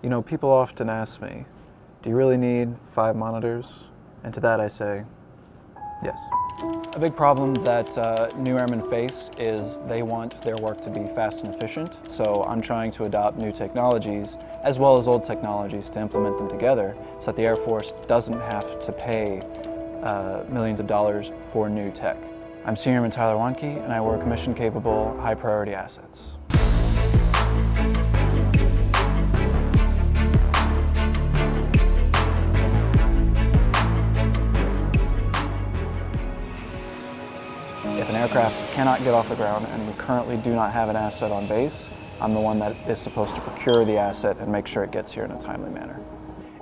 You know, people often ask me, do you really need 5 monitors? And to that I say, yes. A big problem that new airmen face is they want their work to be fast and efficient. So I'm trying to adopt new technologies as well as old technologies to implement them together so that the Air Force doesn't have to pay millions of dollars for new tech. I'm Senior Airman Tyler Wanke, and I work mission-capable, high-priority assets. If an aircraft cannot get off the ground and we currently do not have an asset on base, I'm the one that is supposed to procure the asset and make sure it gets here in a timely manner.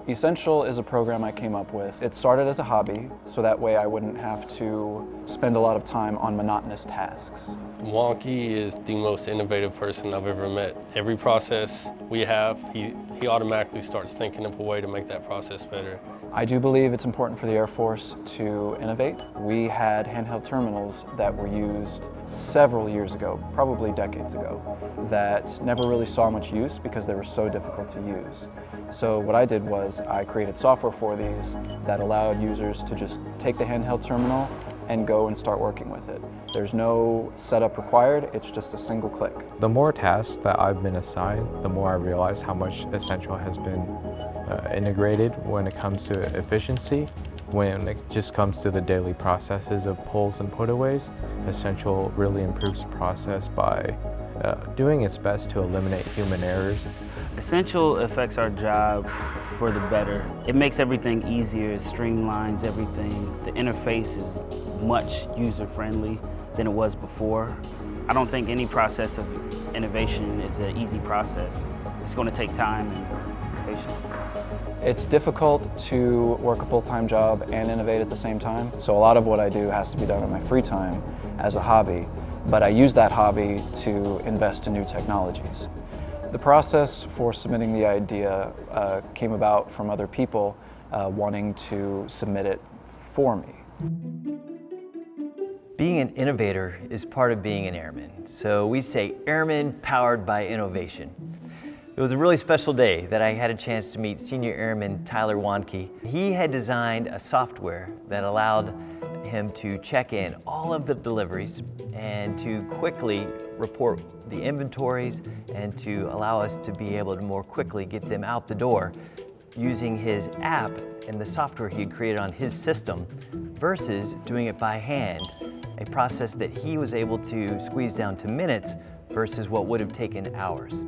Essential is a program I came up with. It started as a hobby, so that way I wouldn't have to spend a lot of time on monotonous tasks. Wanke is the most innovative person I've ever met. Every process we have, he automatically starts thinking of a way to make that process better. I do believe it's important for the Air Force to innovate. We had handheld terminals that were used several years ago, probably decades ago, that never really saw much use because they were so difficult to use. So what I did was I created software for these that allowed users to just take the handheld terminal and go and start working with it. There's no setup required, it's just a single click. The more tasks that I've been assigned, the more I realize how much Essential has been integrated when it comes to efficiency. When it just comes to the daily processes of pulls and putaways, Essential really improves the process by doing its best to eliminate human errors. Essential affects our job for the better. It makes everything easier, it streamlines everything. The interface is much user-friendly than it was before. I don't think any process of innovation is an easy process. It's going to take time and patience. It's difficult to work a full-time job and innovate at the same time, so a lot of what I do has to be done in my free time as a hobby, but I use that hobby to invest in new technologies. The process for submitting the idea came about from other people wanting to submit it for me. Being an innovator is part of being an airman, so we say airman powered by innovation. It was a really special day that I had a chance to meet Senior Airman Tyler Wanke. He had designed a software that allowed him to check in all of the deliveries and to quickly report the inventories and to allow us to be able to more quickly get them out the door using his app and the software he had created on his system versus doing it by hand, a process that he was able to squeeze down to minutes versus what would have taken hours.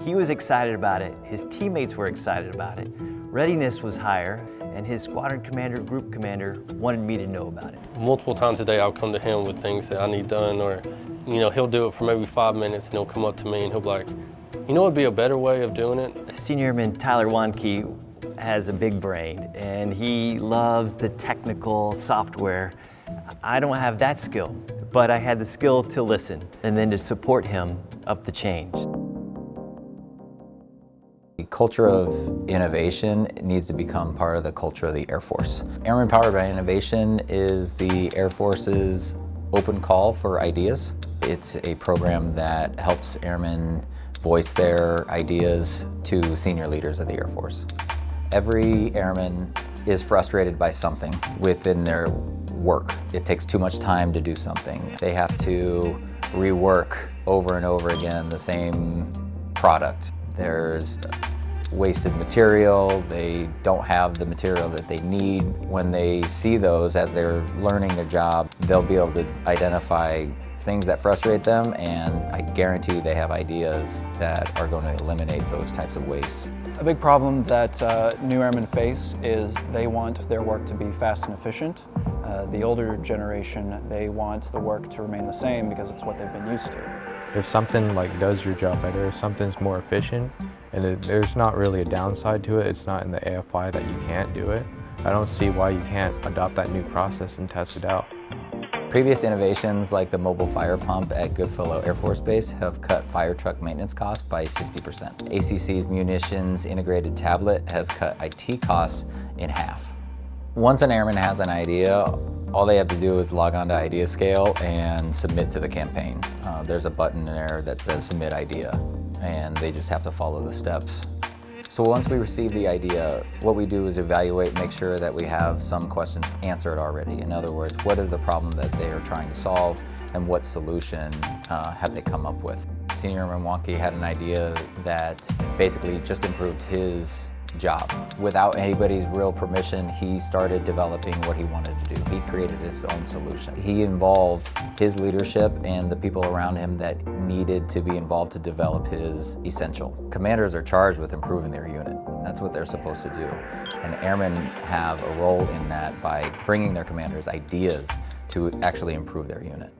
He was excited about it, his teammates were excited about it, readiness was higher, and his squadron commander, group commander wanted me to know about it. Multiple times a day I'll come to him with things that I need done, or he'll do it for maybe 5 minutes and he'll come up to me and he'll be like, you know what would be a better way of doing it? Senior Airman Tyler Wanke has a big brain and he loves the technical software. I don't have that skill, but I had the skill to listen and then to support him up the change. The culture of innovation needs to become part of the culture of the Air Force. Airmen Powered by Innovation is the Air Force's open call for ideas. It's a program that helps airmen voice their ideas to senior leaders of the Air Force. Every airman is frustrated by something within their work. It takes too much time to do something. They have to rework over and over again the same product. There's wasted material, they don't have the material that they need. When they see those as they're learning their job, they'll be able to identify things that frustrate them, and I guarantee they have ideas that are going to eliminate those types of waste. A big problem that new airmen face is they want their work to be fast and efficient. The older generation, they want the work to remain the same because it's what they've been used to. If something does your job better, if something's more efficient, and there's not really a downside to it, it's not in the AFI that you can't do it, I don't see why you can't adopt that new process and test it out. Previous innovations like the mobile fire pump at Goodfellow Air Force Base have cut fire truck maintenance costs by 60%. ACC's munitions integrated tablet has cut IT costs in half. Once an airman has an idea, all they have to do is log on to IdeaScale and submit to the campaign. There's a button there that says Submit Idea, and they just have to follow the steps. So once we receive the idea, what we do is evaluate, make sure that we have some questions answered already. In other words, what is the problem that they are trying to solve and what solution have they come up with? Senior Airman Wonky had an idea that basically just improved his job. Without anybody's real permission, he started developing what he wanted to do. He created his own solution. He involved his leadership and the people around him that needed to be involved to develop his essential. Commanders are charged with improving their unit. That's what they're supposed to do. And airmen have a role in that by bringing their commanders ideas to actually improve their unit.